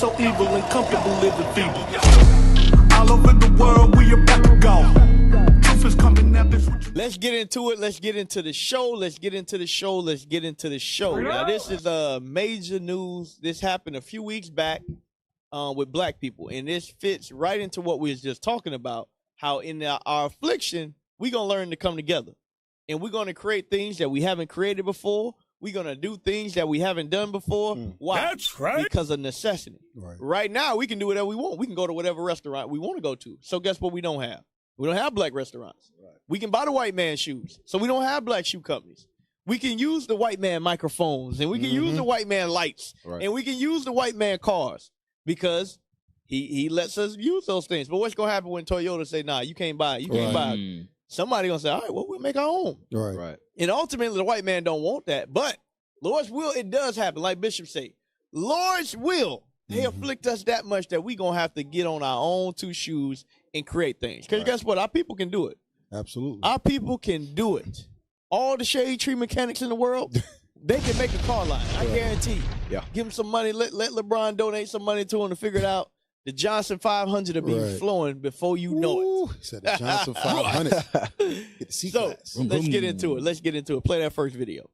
so evil and comfortable living feeble. All over the world, we about to go. Truth is coming out this. Let's get into it. Let's get into the show. Let's get into the show. Let's get into the show. Now, this is major news. This happened a few weeks back with black people, and this fits right into what we was just talking about, how in our affliction, we're going to learn to come together, and we're going to create things that we haven't created before. We're going to do things that we haven't done before. Why? That's right. Because of necessity. Right now, we can do whatever we want. We can go to whatever restaurant we want to go to. So guess what we don't have? We don't have black restaurants. We can buy the white man shoes. So we don't have black shoe companies. We can use the white man microphones, and we can use the white man lights, and we can use the white man cars because he lets us use those things. But what's going to happen when Toyota say, nah, you can't buy it. You can't buy it. Somebody going to say, all right, well, we'll make our own. Right. And ultimately, the white man don't want that. But Lord's will, it does happen. Like Bishop say, Lord's will, they afflict us that much that we going to have to get on our own two shoes and create things. Because guess what? Our people can do it. Absolutely. Our people can do it. All the shade tree mechanics in the world, they can make a car line. I guarantee. Yeah. Give them some money. Let LeBron donate some money to them to figure it out. The Johnson 500 will be flowing before you know it. He said the Johnson 500. Get the so let's get into it. Let's get into it. Play that first video.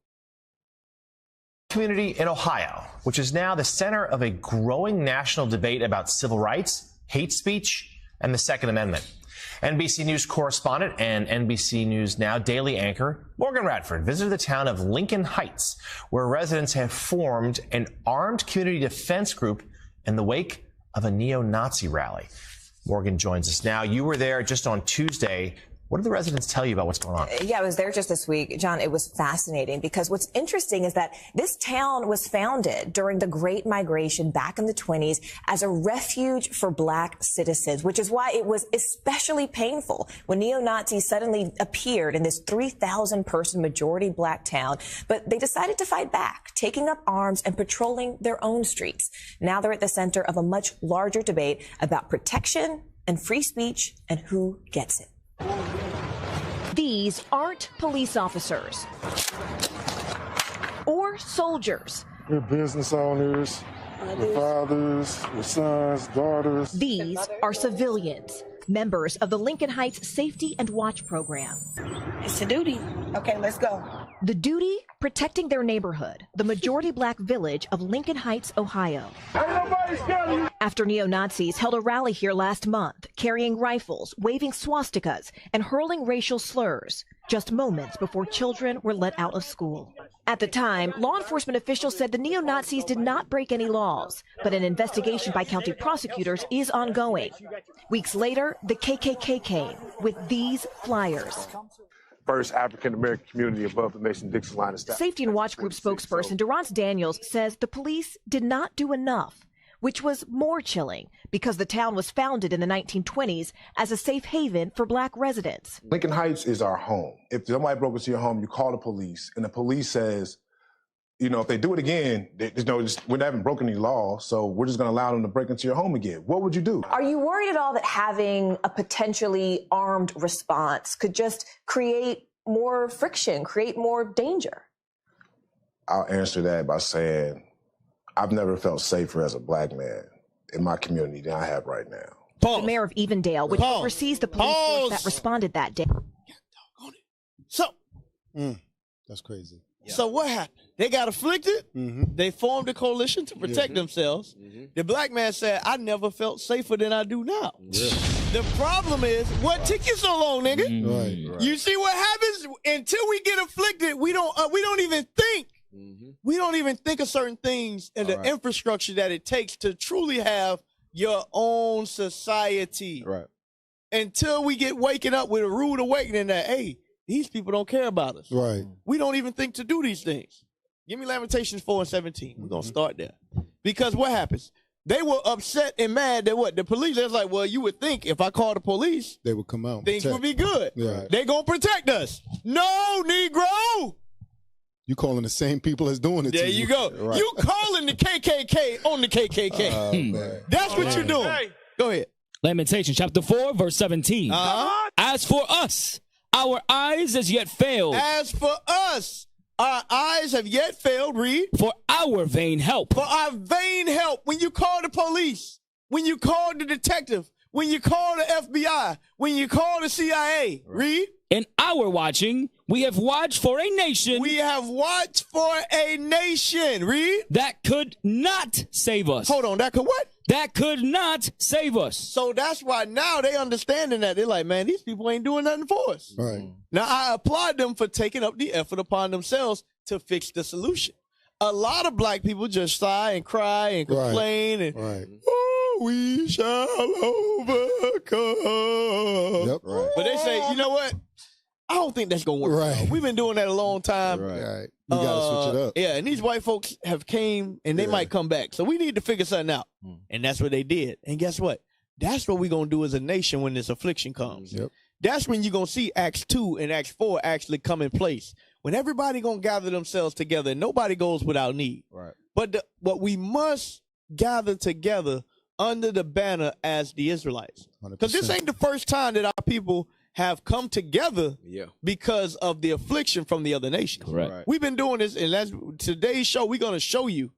Community in Ohio, which is now the center of a growing national debate about civil rights, hate speech, and the Second Amendment. NBC News correspondent and NBC News Now daily anchor Morgan Radford visited the town of Lincoln Heights, where residents have formed an armed community defense group in the wake of a neo-Nazi rally. Morgan joins us now. You were there just on Tuesday. What did the residents tell you about what's going on? Yeah, I was there just this week. John, it was fascinating because what's interesting is that this town was founded during the Great Migration back in the 1920s as a refuge for black citizens, which is why it was especially painful when neo-Nazis suddenly appeared in this 3,000-person majority black town. But they decided to fight back, taking up arms and patrolling their own streets. Now they're at the center of a much larger debate about protection and free speech and who gets it. These aren't police officers or soldiers. They're business owners, their fathers, their sons, daughters. These are civilians, members of the Lincoln Heights Safety and Watch Program. It's a duty. Okay, let's go. The duty, protecting their neighborhood, the majority black village of Lincoln Heights, Ohio. After neo-Nazis held a rally here last month, carrying rifles, waving swastikas, and hurling racial slurs, just moments before children were let out of school. At the time, law enforcement officials said the neo-Nazis did not break any laws, but an investigation by county prosecutors is ongoing. Weeks later, the KKK came with these flyers. First African-American community above the Mason-Dixon line of Safety and Watch Group spokesperson Durrance Daniels says the police did not do enough, which was more chilling because the town was founded in the 1920s as a safe haven for black residents. Lincoln Heights is our home. If somebody broke into your home, you call the police, and the police says, you know, if they do it again, we haven't broken any law, so we're just going to allow them to break into your home again. What would you do? Are you worried at all that having a potentially armed response could just create more friction, create more danger? I'll answer that by saying I've never felt safer as a black man in my community than I have right now. The mayor of Evendale, which oversees the police force that responded that day. So, that's crazy. Yeah. So what happened? They got afflicted. They formed a coalition to protect themselves. The black man said, I never felt safer than I do now. The problem is, what took you so long, nigga? Right. You see what happens? Until we get afflicted, we don't even think. We don't even think of certain things and the infrastructure that it takes to truly have your own society. Right. Until we get waking up with a rude awakening that, hey, these people don't care about us. Right. We don't even think to do these things. Give me Lamentations 4 and 17. We're going to start there. Because what happens? They were upset and mad that what? The police, they was like, well, you would think if I call the police, they would come out. Things would be good. Yeah. They're going to protect us. No, Negro. You calling the same people as doing it there to you. There you go. Right. You calling the KKK on the KKK. That's what you're doing. Hey. Go ahead. Lamentations chapter 4, verse 17. As for us, our eyes as yet failed. As for us, Our eyes have yet failed, read. For our vain help. For our vain help. When you call the police, when you call the detective, when you call the FBI, when you call the CIA, read. In our watching, we have watched for a nation. We have watched for a nation, read. That could not save us. Hold on, that could what? That could not save us. So that's why now they understanding that. They're like, man, these people ain't doing nothing for us. Right. Now, I applaud them for taking up the effort upon themselves to fix the solution. A lot of black people just sigh and cry and complain and, oh, we shall overcome. Yep. Right. But they say, you know what? I don't think that's going to work. Right. We've been doing that a long time. Right. You got to switch it up. Yeah, and these white folks have came and they might come back. So we need to figure something out. And that's what they did. And guess what? That's what we're going to do as a nation when this affliction comes. Yep. That's when you're going to see Acts 2 and Acts 4 actually come in place. When everybody going to gather themselves together and nobody goes without need. Right. But we must gather together under the banner as the Israelites. Because this ain't the first time that our people have come together because of the affliction from the other nations. Right. We've been doing this, and that's today's show. We're going to show you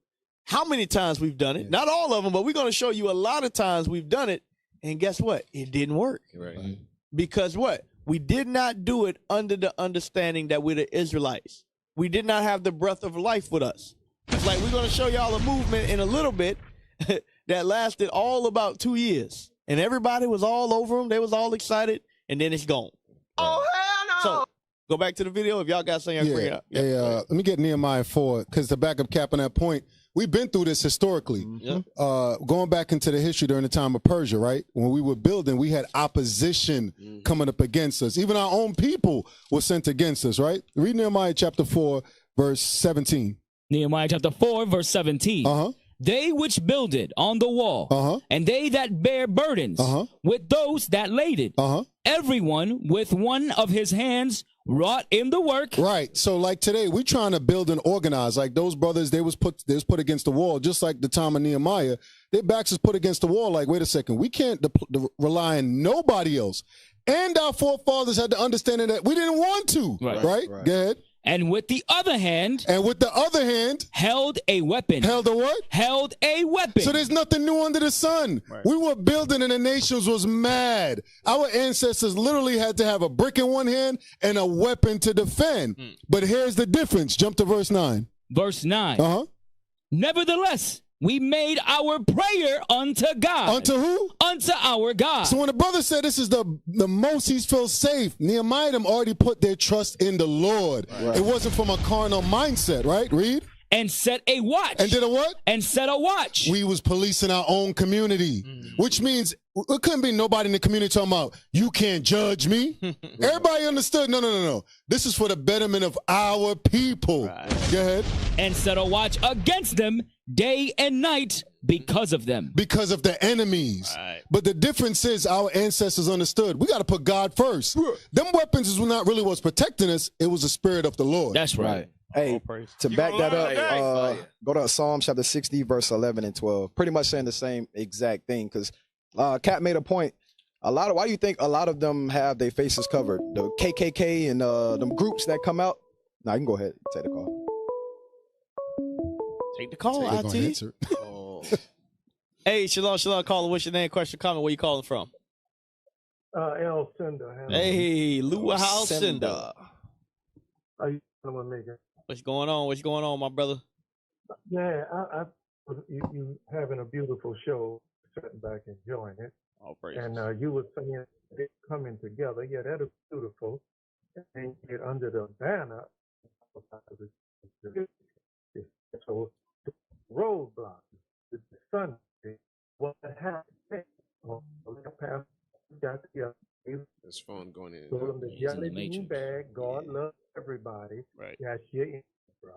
how many times we've done it. Not all of them, but we're going to show you a lot of times we've done it. And guess what? It didn't work. Right. Because what? We did not do it under the understanding that we're the Israelites. We did not have the breath of life with us. It's like we're going to show y'all a movement in a little bit that lasted all about 2 years. And everybody was all over them. They was all excited. And then it's gone. Oh, hell no. So, go back to the video if y'all got something I can bring it up. Hey, let me get Nehemiah 4, because to back up Cap on that point, we've been through this historically. Going back into the history during the time of Persia, right? When we were building, we had opposition coming up against us. Even our own people were sent against us, right? Read Nehemiah chapter 4, verse 17. Nehemiah chapter 4, verse 17. They which builded on the wall, and they that bear burdens, with those that laid it, everyone with one of his hands wrought in the work. Right. So like today, we're trying to build and organize. Like those brothers, they was put against the wall, just like the time of Nehemiah. Their backs was put against the wall. Like, wait a second, we can't rely on nobody else. And our forefathers had the understanding that we didn't want to. Right? Go ahead. And with the other hand. And with the other hand. Held a weapon. Held a what? Held a weapon. So there's nothing new under the sun. We were building and the nations was mad. Our ancestors literally had to have a brick in one hand and a weapon to defend. But here's the difference. Jump to verse 9. Verse 9. Nevertheless, we made our prayer unto God. Unto who? Unto our God. So when the brother said this is the most he's felt safe, Nehemiah them already put their trust in the Lord. It wasn't from a carnal mindset, right? Read. And set a watch. And did a what? And set a watch. We was policing our own community, which means it couldn't be nobody in the community talking about, you can't judge me. Everybody understood, no. This is for the betterment of our people. Go ahead. And set a watch against them day and night because of them. Because of the enemies. But the difference is our ancestors understood. We got to put God first. Them weapons is not really what's protecting us. It was the spirit of the Lord. That's right. Hey, to back that up, go to Psalm chapter 60, verse 11 and 12. Pretty much saying the same exact thing, because Cat made a point. Why do you think a lot of them have their faces covered? The KKK and them groups that come out. Now you can go ahead and take the call. Take the call, IT. Hey, shalom, caller. What's your name, question, comment? Where you calling from? El Cinder. Hey, Luau Cinder. How you doing, nigga? What's going on? What's going on, my brother? Yeah, you having a beautiful show, sitting back enjoying it. Oh, praise. And you were saying they're coming together. Yeah, that is beautiful. And get under the banner. So roadblock, the sun, what happened? It's fun going in. So the jelly bag, God loves everybody. Right. That's your answer, bro.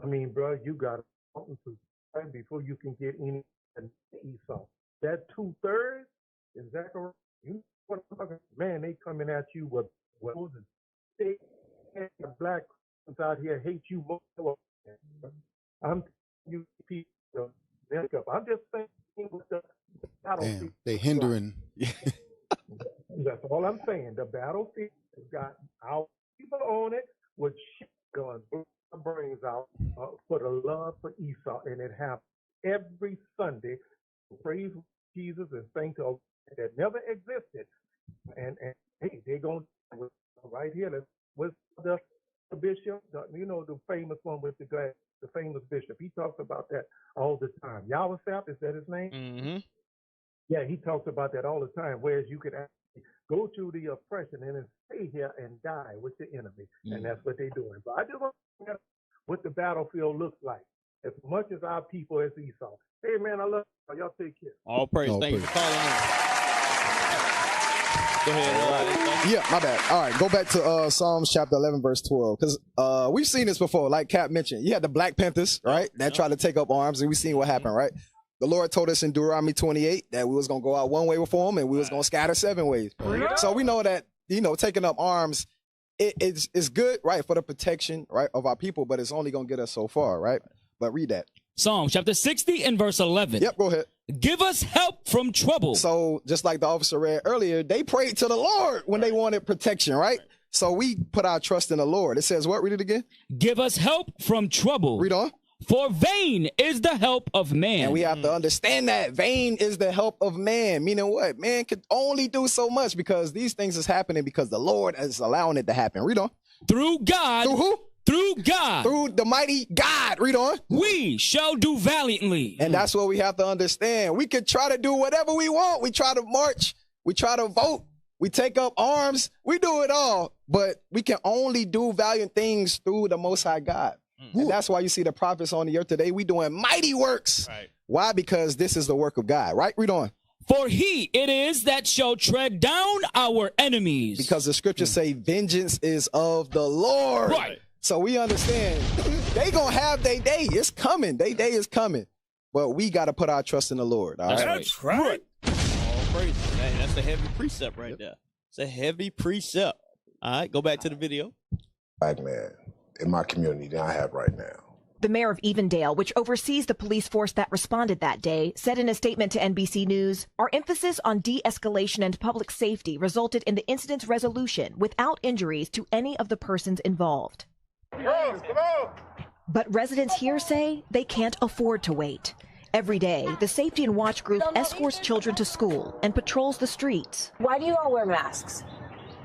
I mean, bro, you got something to say before you can get any Esau. That 2/3 in Zechariah, you what I'm talking, man, they coming at you with they the black out here hate you more. I'm you people. I'm just saying with the battlefield. Damn, they hindering. That's all I'm saying. The battlefield has got our people on it with shit guns. for the love for Esau, and it happens every Sunday. Praise Jesus and thank God that never existed. And hey, they're going right here. What's the bishop? The famous one with the glass, the famous bishop. He talks about that all the time. Yahweh Sapp, is that his name? Mm-hmm. Yeah, he talks about that all the time. Whereas you could actually go through the oppression and then stay here and die with the enemy, and that's what they're doing. But I just want to know what the battlefield looks like, as much as our people as Esau. Hey man, I love y'all. Y'all take care. All praise. Thank you for calling in. Go ahead. Yeah, my bad. All right, go back to Psalms chapter 11, verse 12. Because we've seen this before, like Cap mentioned. You had the Black Panthers, right, that tried to take up arms, and we've seen what happened, right? The Lord told us in Deuteronomy 28 that we was going to go out one way before him, and we was going to scatter 7 ways. So we know that, taking up arms, it's good, right, for the protection, right, of our people, but it's only going to get us so far, right? But read that. Psalm chapter 60 and verse 11. Yep, go ahead. Give us help from trouble. So just like the officer read earlier, they prayed to the Lord when they wanted protection, right? So we put our trust in the Lord. It says what? Read it again. Give us help from trouble. Read on. For vain is the help of man. And we have to understand that. Vain is the help of man. Meaning what? Man could only do so much because these things is happening because the Lord is allowing it to happen. Read on. Through God. Through who? Through God. Through the mighty God. Read on. We shall do valiantly. And that's what we have to understand. We could try to do whatever we want. We try to march. We try to vote. We take up arms. We do it all. But we can only do valiant things through the Most High God. And that's why you see the prophets on the earth today. We doing mighty works. Right. Why? Because this is the work of God. Right? Read on. For he it is that shall tread down our enemies. Because the scriptures say vengeance is of the Lord. Right. So we understand they going to have their day. It's coming. Their day is coming. But we got to put our trust in the Lord. All right? That's right. All praise. Hey, that's a heavy precept right there. It's a heavy precept. All right, go back to the video. Black man in my community than I have right now. The mayor of Evendale, which oversees the police force that responded that day, said in a statement to NBC News, "Our emphasis on de-escalation and public safety resulted in the incident's resolution without injuries to any of the persons involved." But residents here say they can't afford to wait. Every day, the Safety and Watch group escorts children to school and patrols the streets. Why do you all wear masks?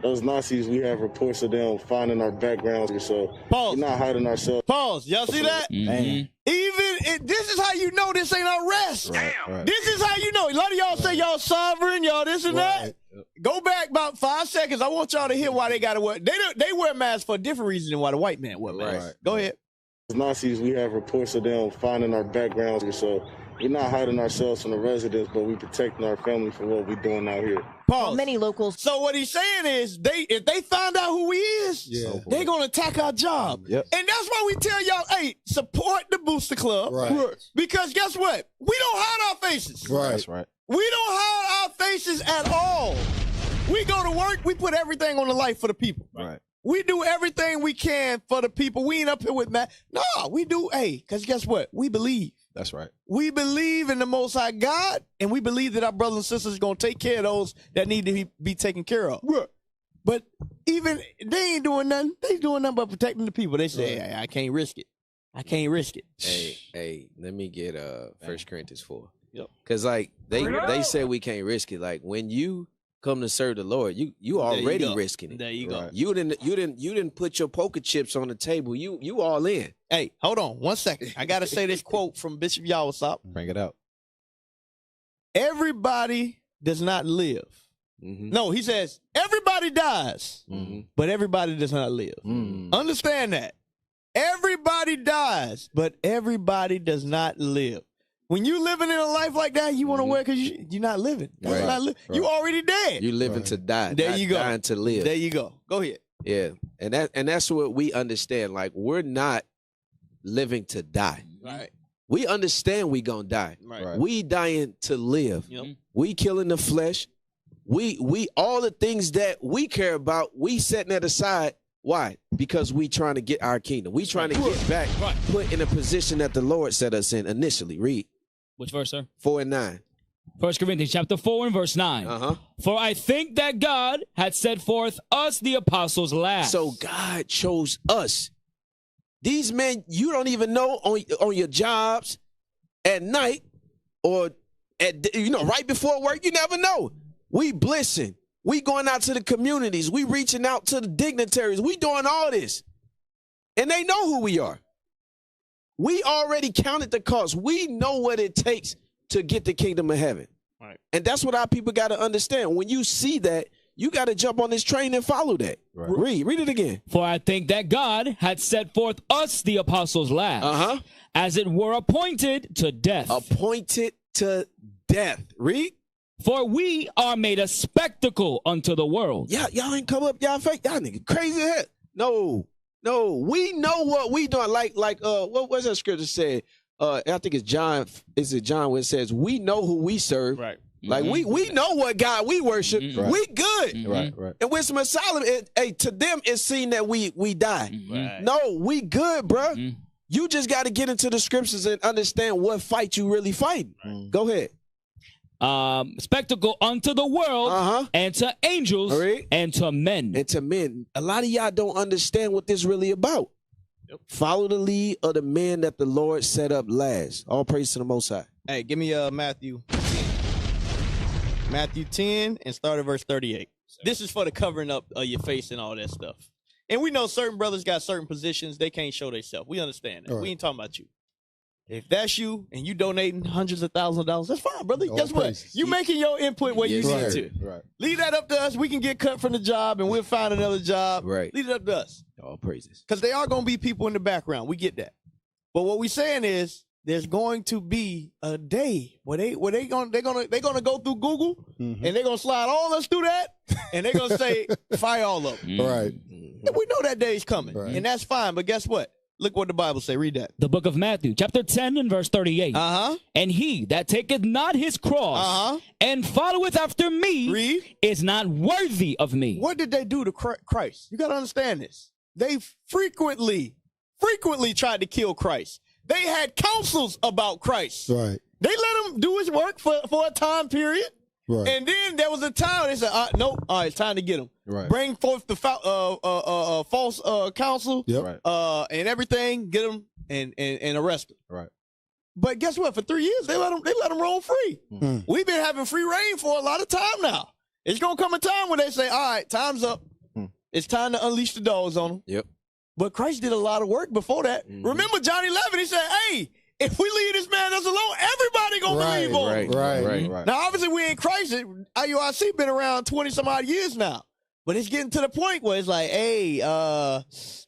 Those Nazis, we have reports of them finding our backgrounds, so Pause. we're not hiding ourselves. Pause. Y'all see that? This is how you know this ain't arrest. Right. This is how you know. A lot of y'all say y'all sovereign, y'all this and that. Go back about 5 seconds. I want y'all to hear why they got to wear. They wear masks for a different reason than why the white man wear masks. Right. Go ahead. Those Nazis, we have reports of them finding our backgrounds, so we're not hiding ourselves from the residents, but we protecting our family from what we're doing out here. Pause. Many locals. So what he's saying is, if they find out who he is, they're gonna attack our job. Yep. And that's why we tell y'all, hey, support the Booster Club. Right. Because guess what? We don't hide our faces. Right. That's right. We don't hide our faces at all. We go to work, we put everything on the light for the people. Right. We do everything we can for the people. We ain't up here with Matt. No, we do, because guess what? We believe. That's right. We believe in the Most High God, and we believe that our brothers and sisters are going to take care of those that need to be taken care of. But even they ain't doing nothing. They doing nothing but protecting the people. They say, hey, I can't risk it. I can't risk it. Hey, let me get 1 Corinthians 4. Yep. Because like they say we can't risk it. Like when you come to serve the Lord, you already risking it. There you go. You didn't put your poker chips on the table. You all in. Hey, hold on 1 second. I gotta say this quote from Bishop Yawasop. Bring it out. Everybody does not live. No, he says everybody dies, but everybody does not live. Understand that. Everybody dies, but everybody does not live. When you living in a life like that, you want to wear because you're not living. That's not living. You already dead. You living to die. There not you go. Dying to live. There you go. Go ahead. Yeah, and that's what we understand. Like we're not living to die. Right. We understand we gonna die. Right. We dying to live. Yep. We killing the flesh. We all the things that we care about, we setting that aside. Why? Because we trying to get our kingdom. We trying to get back, put in a position that the Lord set us in initially. Read. Which verse, sir? 4 and 9. 1 Corinthians chapter 4 and verse 9. For I think that God had set forth us the apostles last. So God chose us. These men, you don't even know on your jobs at night or at right before work. You never know. We blissing. We going out to the communities. We reaching out to the dignitaries. We doing all this. And they know who we are. We already counted the cost. We know what it takes to get the kingdom of heaven. Right. And that's what our people got to understand. When you see that, you got to jump on this train and follow that. Right. Read it again. For I think that God had set forth us, the apostles, last, as it were appointed to death. Appointed to death. Read. For we are made a spectacle unto the world. Yeah, y'all ain't come up, y'all fake, y'all niggas crazy as hell. No, we know what we doing. Like, what was that scripture said? I think it's John. Is it John where it says we know who we serve? Right. Like we know what God we worship. Right. We good. Right. And Wisdom of Solomon, to them it's seen that we die. Right. No, we good, bro. You just got to get into the scriptures and understand what fight you really fighting. Go ahead. Spectacle unto the world and to angels and to men. And to men. A lot of y'all don't understand what this really about. Follow the lead of the men that the Lord set up last. All praise to the Most High. Hey, give me Matthew 10. Matthew 10 and start at verse 38. This is for the covering up of your face and all that stuff. And we know certain brothers got certain positions. They can't show themselves. We understand that. Right. We ain't talking about you. If that's you and you donating hundreds of thousands of dollars, that's fine, brother. Guess what? You making your input where you need to. Right. Leave that up to us. We can get cut from the job and we'll find another job. Right. Leave it up to us. All praises. Because they are going to be people in the background. We get that. But what we're saying is there's going to be a day where they're gonna go through Google and they're gonna slide all us through that and they're gonna say fire all of them. Right. And we know that day's coming. Right. And that's fine. But guess what? Look what the Bible say. Read that. The book of Matthew, chapter 10 and verse 38. And he that taketh not his cross and followeth after me is not worthy of me. What did they do to Christ? You got to understand this. They frequently tried to kill Christ. They had counsels about Christ. Right. They let him do his work for a time period. Right. And then there was a time they said, nope, all right, it's time to get him. Right. Bring forth the false counsel and everything, get him and arrest him. Right. But guess what? For 3 years, they let him roll free. We've been having free reign for a lot of time now. It's going to come a time when they say, all right, time's up. It's time to unleash the dogs on them. Yep. But Christ did a lot of work before that. Remember John 11, he said, hey, if we leave this man us alone, everybody going to believe on him. Right. Now, obviously, we ain't Christ. IUIC been around 20-some-odd years now. But it's getting to the point where it's like, hey,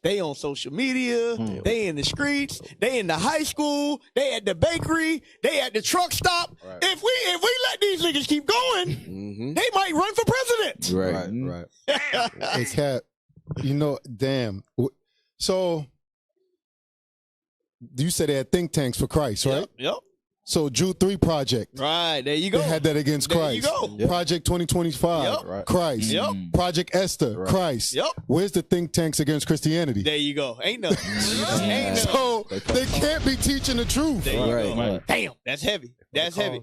they on social media, they in the streets, they in the high school, they at the bakery, they at the truck stop. Right. If we let these niggas keep going, they might run for president. Right. Hey, Cap, damn. So you said they had think tanks for Christ, right? Yep. So Jude 3 Project. Right, there you go. They had that against Christ. There you go. Project 2025, Right. Christ. Yep. Project Esther, Christ. Yep. Where's the think tanks against Christianity? There you go. Ain't nothing. Ain't nothing. So they can't be teaching the truth. There you go. Damn, that's heavy. That's heavy.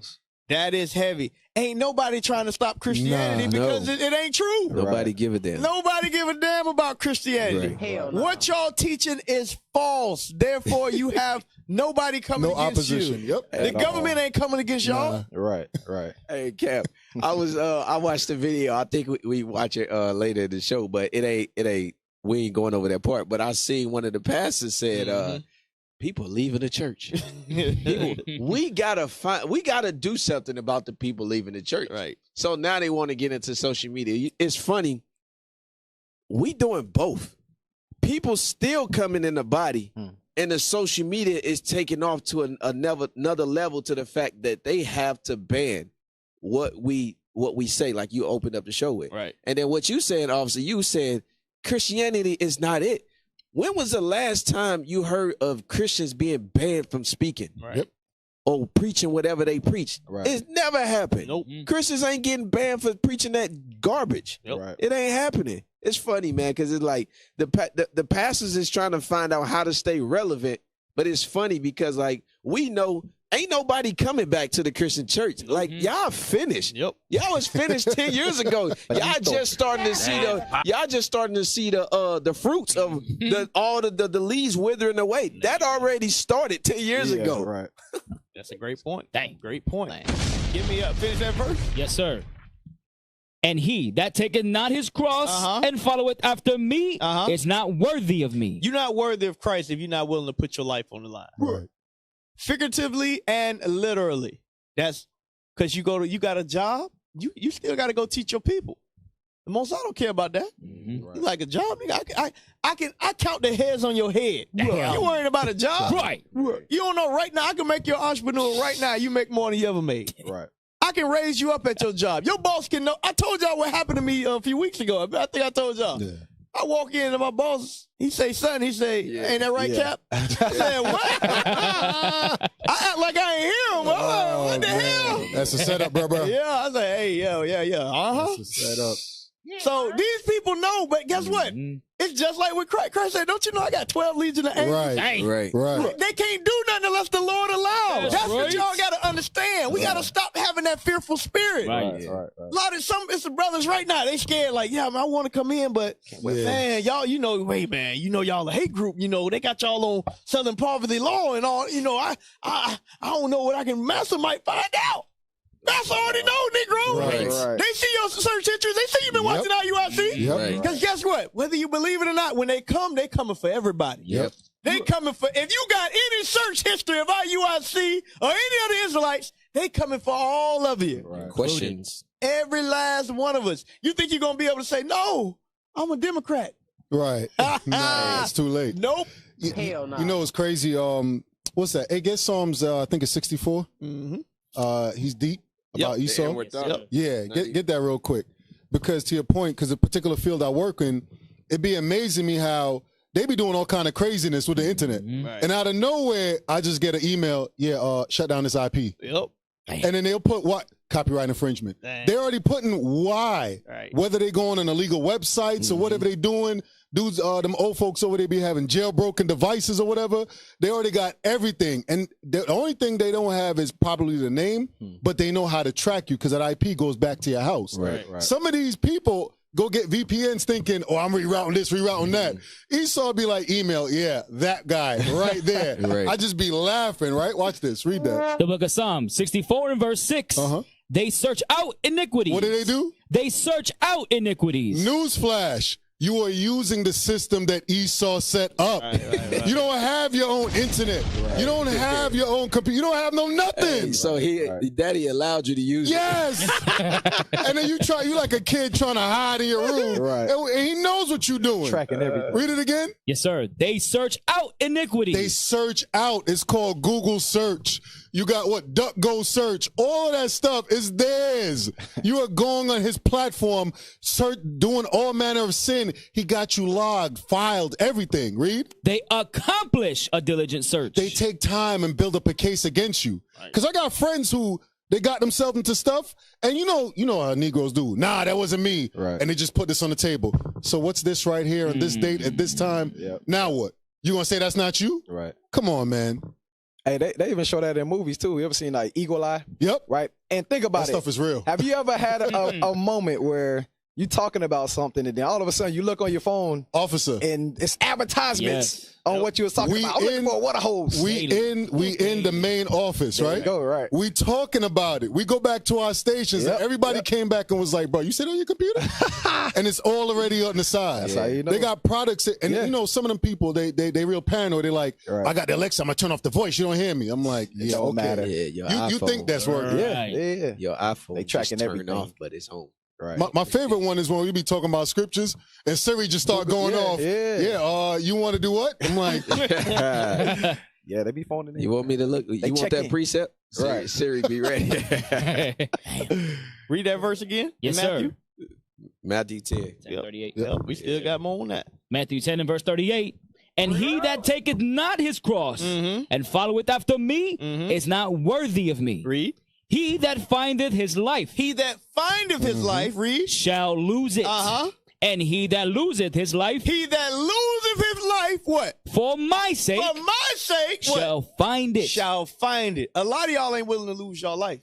That is heavy. Ain't nobody trying to stop Christianity because it ain't true. Nobody give a damn. Nobody give a damn about Christianity. Hell no. What y'all teaching is false. Therefore, you have nobody coming against opposition. you. Yep. The government ain't coming against y'all. Right. Hey, Cap, I watched the video. I think we watch it later in the show, but it ain't. We ain't going over that part. But I seen one of the pastors said, people leaving the church. we gotta do something about the people leaving the church. Right. So now they want to get into social media. It's funny. We doing both. People still coming in the body, and the social media is taking off to another level to the fact that they have to ban what we say, like you opened up the show with. Right. And then what you said, officer, you said Christianity is not it. When was the last time you heard of Christians being banned from speaking? Right. Yep. Or preaching whatever they preach? Right. It's never happened. Nope. Christians ain't getting banned for preaching that garbage. Yep. Right. It ain't happening. It's funny, man, because it's like the pastors is trying to find out how to stay relevant, but it's funny because like we know ain't nobody coming back to the Christian church. Like, y'all finished. Yep. Y'all was finished 10 years ago. Y'all just starting to see the fruits of all the leaves withering away. That already started 10 years ago. Right. That's a great point. Dang, great point. Give me up. Finish that verse. Yes, sir. And he that taketh not his cross and followeth after me is not worthy of me. You're not worthy of Christ if you're not willing to put your life on the line. Right. Figuratively and literally. That's because you got a job, you still got to go teach your people. The most I don't care about that. Right. You like a job, nigga? I count the hairs on your head. Right. You worrying about a job? Right. You don't know right now. I can make you an entrepreneur right now. You make more than you ever made. Right. I can raise you up at your job. Your boss can know. I told y'all what happened to me a few weeks ago. I think I told y'all. Yeah. I walk in and my boss, he say, son, he say, ain't that right, Cap? I said, what? I act like I ain't hear him. What the hell? That's a setup, bro. Yeah, I say, hey, yeah. That's a setup. So these people know, but guess what? It's just like with Christ. Christ said, don't you know I got 12 legions of angels? Right. They can't do nothing unless the Lord allows. That's what y'all got to understand. We got to stop having that fearful spirit. Right. A lot of it's the brothers right now. They scared like, yeah, man, I want to come in, but man, y'all, wait, man, y'all a hate group. They got y'all on Southern Poverty Law and all. I don't know what I can. Master might find out. Master already know, Negro. Right. They see your search history. They see you been watching IUIC. Because guess what? Whether you believe it or not, when they come, they coming for everybody. Yep. They coming for, if you got any search history of IUIC or any other Israelites, they coming for all of you. Right. Questions. Every last one of us. You think you're going to be able to say, no, I'm a Democrat. Right. Nah, it's too late. Nope. Hell no. You know what's crazy? What's that? Hey, get Psalms, I think it's 64. He's deep about Esau. Yeah, get that real quick. Because to your point, because the particular field I work in, it'd be amazing me how they be doing all kind of craziness with the internet. And out of nowhere, I just get an email, shut down this IP. Yep. And then they'll put what? Copyright infringement. They're already putting why. Whether they go on an illegal websites or whatever they doing. Dudes, them old folks over there be having jailbroken devices or whatever. They already got everything. And the only thing they don't have is probably the name, but they know how to track you because that IP goes back to your house. Right. Some of these people go get VPNs thinking, oh, I'm rerouting this, rerouting that. Esau be like, email, that guy right there. I just be laughing, right? Watch this. Read that. The book of Psalms 64 and verse 6. They search out iniquities. What do they do? They search out iniquities. Newsflash. You are using the system that Esau set up. You don't have your own internet. You don't have your own computer. You don't have no nothing. So daddy allowed you to use it. And then you like a kid trying to hide in your room. And he knows what you're doing. Tracking everything. Read it again. Yes, sir. They search out iniquities. They search out. It's called Google search. You got what? DuckGo search. All of that stuff is theirs. You are going on his platform, doing all manner of sin. He got you logged, filed, everything. Read. They accomplish a diligent search. They take time and build up a case against you. Because I got friends who they got themselves into stuff, and you know how Negroes do. Nah, that wasn't me. And they just put this on the table. So what's this right here on this date at this time? Now what? You gonna say that's not you? Come on, man. Hey, they even show that in movies too. You ever seen like Eagle Eye? Yep. Right. And think about that stuff is real. Have you ever had a moment where you talking about something and then all of a sudden you look on your phone, officer, and it's advertisements on what you was talking about? I'm looking for a water hose. We in the main office, right? Right. We talking about it. We go back to our stations and everybody came back and was like, bro, you sit on your computer? And it's all already on the side. That's how you know. They got products and you know, some of them people, they real paranoid. They're like, I got the Alexa, I'm gonna turn off the voice. You don't hear me. I'm like, it don't matter. You think that's working. Yeah. Your iPhone they tracking just everything off, but it's home. My favorite one is when we be talking about scriptures and Siri just start going off. You want to do what? I'm like, they be phoning in. You want me to look? You want that precept? Right. Siri, be ready. Read that verse again. Yes, Matthew? sir. Matthew 10. 38. We still got more on that. Matthew 10 and verse 38. And he that taketh not his cross and followeth after me is not worthy of me. Read. He that findeth his life. He that findeth his life, read. Shall lose it. And he that loseth his life. He that loseth his life, what? For my sake. For my sake, what? Shall find it. Shall find it. A lot of y'all ain't willing to lose your life.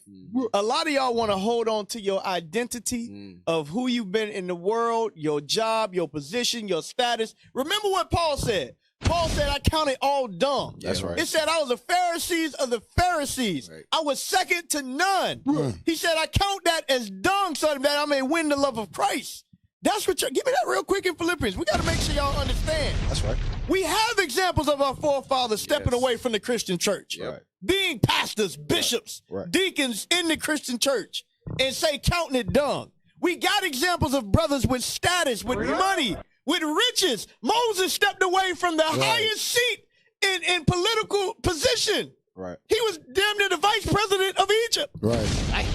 A lot of y'all want to hold on to your identity of who you've been in the world, your job, your position, your status. Remember what Paul said. Paul said, I count it all dung. That's right. It said, I was a Pharisee of the Pharisees. Right. I was second to none. He said, I count that as dung so that I may win the love of Christ. That's what give me that real quick in Philippians. We got to make sure y'all understand. That's right. We have examples of our forefathers stepping away from the Christian church. Right. Being pastors, bishops, deacons in the Christian church and say counting it dung. We got examples of brothers with status, with money, with riches. Moses stepped away from the highest seat in political position. Right. He was damn near the vice president of Egypt. Right.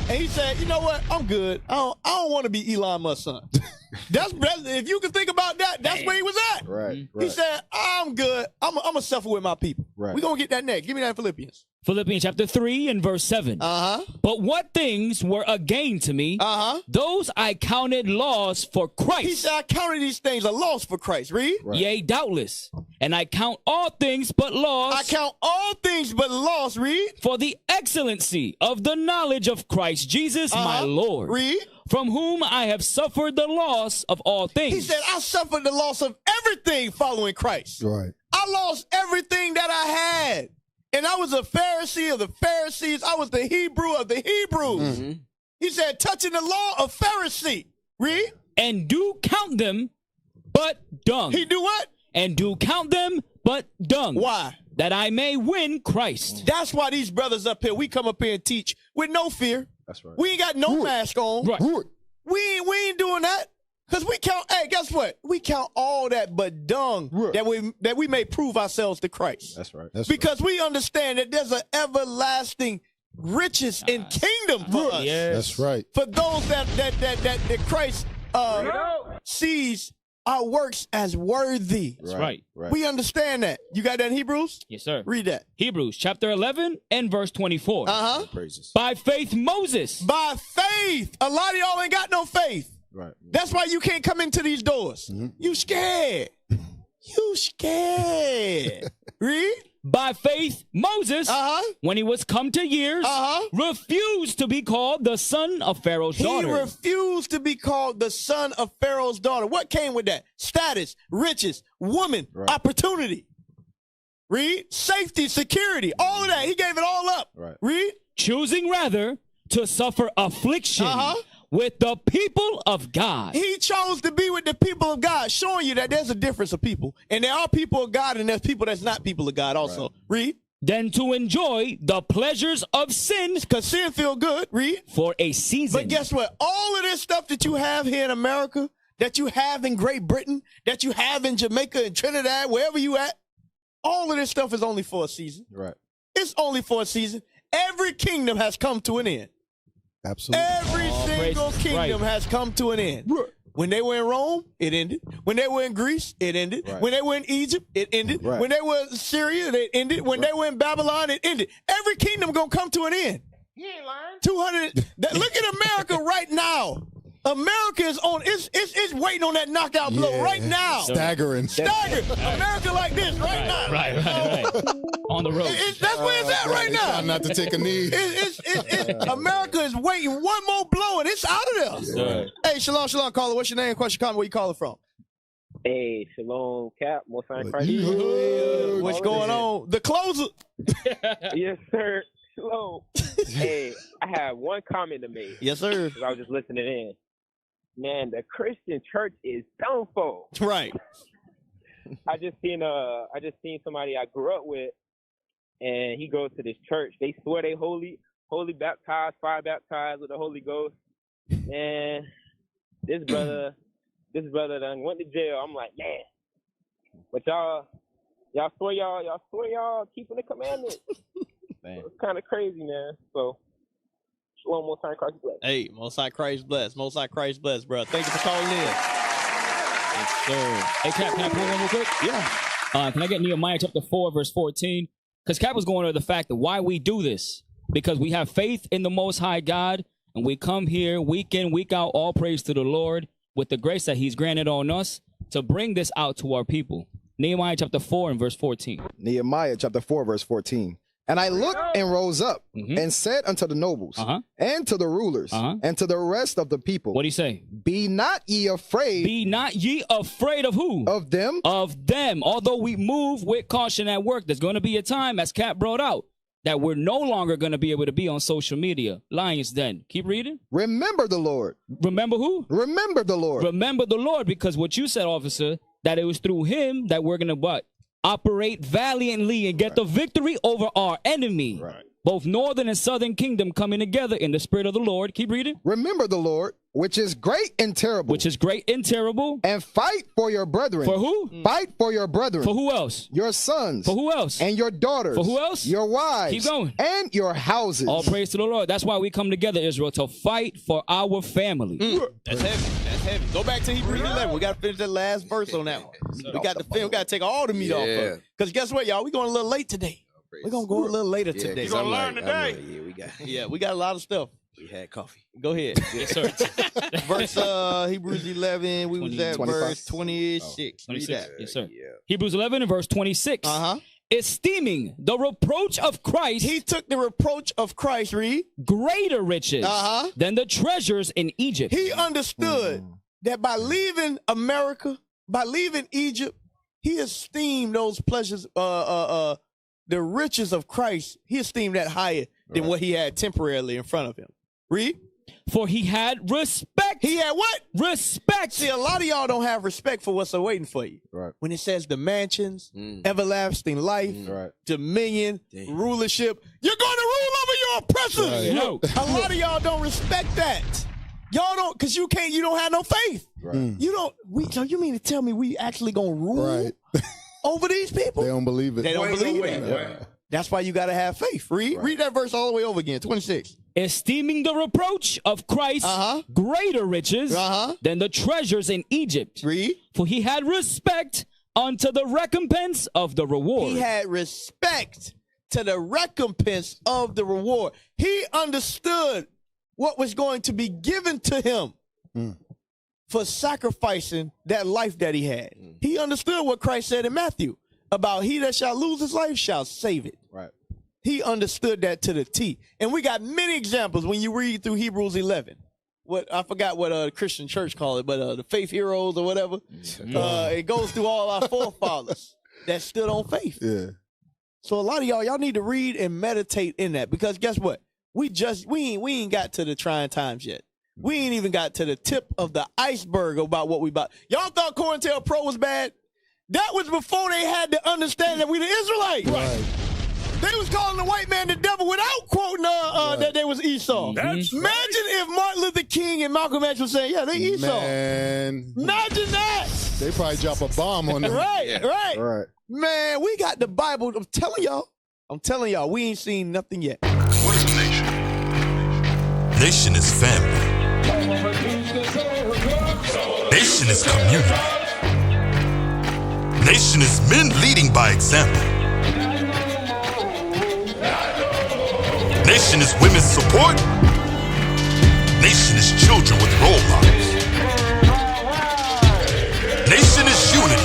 And he said, you know what? I'm good. I don't want to be Elon Musk's son. If you can think about that, that's where he was at. Right. He said, I'm good. I'm going to suffer with my people. Right. We're going to get that next. Give me that in Philippians. Philippians chapter 3 and verse 7. But what things were a gain to me, those I counted loss for Christ. He said, I counted these things a loss for Christ. Read. Right. Yea, doubtless. And I count all things but loss. I count all things but loss. Read. For the excellency of the knowledge of Christ Jesus, my Lord. Read. From whom I have suffered the loss of all things. He said, I suffered the loss of everything following Christ. Right. I lost everything that I had. And I was a Pharisee of the Pharisees. I was the Hebrew of the Hebrews. He said, touching the law of Pharisee. Read. And do count them but dung. He do what? And do count them but dung. Why? That I may win Christ. That's why these brothers up here, we come up here and teach with no fear. That's right. We ain't got no mask on. Right. We ain't doing that. Because we count, hey, guess what? We count all that but dung that we may prove ourselves to Christ. That's right. Because we understand that there's an everlasting riches and kingdom for us. Yes. That's right. For those that Christ sees our works as worthy. That's right. We understand that. You got that in Hebrews? Yes, sir. Read that. Hebrews chapter 11 and verse 24. Praises. By faith, Moses. By faith. A lot of y'all ain't got no faith. Right. That's why you can't come into these doors. You scared. You scared. Read. By faith, Moses, when he was come to years, refused to be called the son of Pharaoh's daughter. He refused to be called the son of Pharaoh's daughter. What came with that? Status, riches, woman, opportunity. Read. Safety, security, all of that. He gave it all up. Right. Read. Choosing rather to suffer affliction with the people of God. He chose to be with the people of God, showing you that there's a difference of people. And there are people of God and there's people that's not people of God also. Read. Than to enjoy the pleasures of sin. Because sin feel good. Read. For a season. But guess what? All of this stuff that you have here in America, that you have in Great Britain, that you have in Jamaica and Trinidad, wherever you at, all of this stuff is only for a season. Right. It's only for a season. Every kingdom has come to an end. Absolutely. Every single kingdom has come to an end. When they were in Rome, it ended. When they were in Greece, it ended. When they were in Egypt, it ended. When they were in Syria, it ended. When they were in Babylon, it ended. Every kingdom gonna come to an end. You ain't lying. 200. Look at America right now. America is on. It's waiting on that knockout blow right now. Staggering. America like this right now. Right. On the road. That's where it's at right now. Trying not to take a knee. America is waiting one more blow and it's out of there. Hey, shalom, caller. What's your name? Question, comment. Where you calling from? Hey, shalom, Cap. Most high Christ. What's going on? The closer. Yes, sir. Shalom. Hey, I have one comment to make. Yes, sir. I was just listening in. Man, the Christian church is downfall. Right. I just seen somebody I grew up with, and he goes to this church. They swear they holy baptized, fire baptized with the Holy Ghost. Man, this brother done went to jail. I'm like, man. But y'all swear y'all keeping the commandments. It's kind of crazy, man. So, shalom, Most High Christ bless. Hey, Most High Christ bless. Most High Christ bless, bro. Thank you for calling in. Yes, sir. Hey, Cap, can I pull one real quick? Yeah. Can I get Nehemiah chapter 4, verse 14? Because Cap was going over the fact that why we do this. Because we have faith in the Most High God, and we come here week in, week out, all praise to the Lord, with the grace that he's granted on us to bring this out to our people. Nehemiah chapter 4 and verse 14. Nehemiah chapter 4, verse 14. And I looked and rose up and said unto the nobles and to the rulers and to the rest of the people. What do you say? Be not ye afraid. Be not ye afraid of who? Of them. Of them. Although we move with caution at work, there's going to be a time, as Kat brought out, that we're no longer going to be able to be on social media. Lion's Den. Keep reading. Remember the Lord. Remember who? Remember the Lord. Remember the Lord, because what you said, officer, that it was through him that we're going to what? Operate valiantly and get the victory over our enemy. Right. Both northern and southern kingdom coming together in the spirit of the Lord. Keep reading. Remember the Lord, which is great and terrible. Which is great and terrible. And fight for your brethren. For who? Fight for your brethren. For who else? Your sons. For who else? And your daughters. For who else? Your wives. Keep going. And your houses. All praise to the Lord. That's why we come together, Israel, to fight for our family. That's heavy. That's heavy. Go back to Hebrews 11. We got to finish that last verse on that one. We got to finish. We got to take all the meat off of it. Because guess what, y'all? We're going a little late today. We're going to go a little later today. You're going to learn today. We got a lot of stuff. We had coffee. Go ahead. Yes, sir. Verse Hebrews 11. We was at 25. verse 26. 26. Read that. Yes, sir. Hebrews 11 and verse 26. Esteeming the reproach of Christ. He took the reproach of Christ, read. Greater riches than the treasures in Egypt. He understood that by leaving America, by leaving Egypt, he esteemed those pleasures, the riches of Christ. He esteemed that higher than what he had temporarily in front of him. Read. For he had respect. He had what? Respect. See, a lot of y'all don't have respect for what's awaiting for you. Right. When it says the mansions, everlasting life, dominion, rulership, you're going to rule over your oppressors. Right. A lot of y'all don't respect that. Y'all don't, because you don't have no faith. Right. You don't, so you mean to tell me we actually going to rule over these people? They don't believe it. They don't believe it. That's why you got to have faith. Read that verse all the way over again, 26. Esteeming the reproach of Christ greater riches than the treasures in Egypt. Read. For he had respect unto the recompense of the reward. He had respect to the recompense of the reward. He understood what was going to be given to him for sacrificing that life that he had. He understood what Christ said in Matthew about he that shall lose his life shall save it. Right. He understood that to the T. And we got many examples when you read through Hebrews 11. What I forgot what the Christian church called it, but the faith heroes or whatever. It goes through all our forefathers that stood on faith. Yeah. So a lot of y'all need to read and meditate in that, because guess what? We ain't got to the trying times yet. We ain't even got to the tip of the iceberg about what we about. Y'all thought COINTELPRO was bad? That was before they had to understand that we the Israelites. Right. They was calling the white man the devil without quoting that they was Esau. Imagine if Martin Luther King and Malcolm X was saying, yeah, they Esau. Man. Imagine that. They probably drop a bomb on them. Right. Man, we got the Bible. I'm telling y'all, we ain't seen nothing yet. What is a nation? Nation is family. Nation is community. Nation is men leading by example. Nation is women's support. Nation is children with role models. Nation is unity.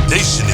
Nation